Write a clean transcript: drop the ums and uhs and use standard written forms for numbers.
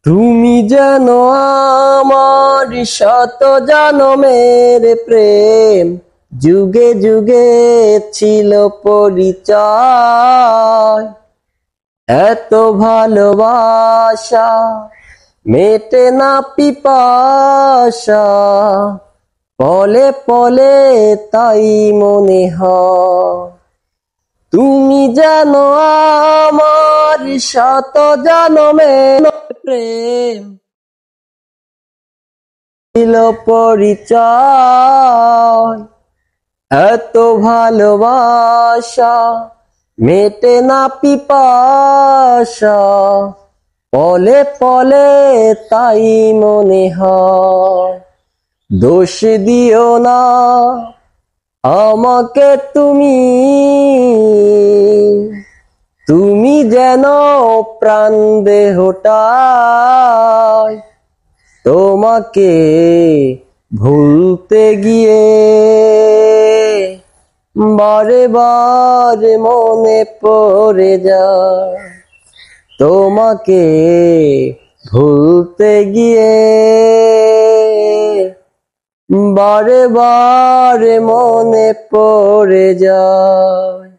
তুমি যেন আমার শত জনমের প্রেম, যুগে যুগে ছিল পরিচয়। এত ভালোবাসা মেটে না পিপাসা, পলে পলে তাই মনে হয়। তুমি যেন আমার শত জনমের প্রেম, ছিল পরিচয়। এত ভালোবাসা মেটে না পিপাসা, পলে পলে তাই মনে হয়। দোষ দিও না আমাকে তুমি, তুমি যেন প্রাণ দেহটাই। তোমাকে ভুলতে গিয়ে বারে বারে মনে পড়ে যায়। তোমাকে ভুলতে গিয়ে বারে বারে মনে পড়ে যায়।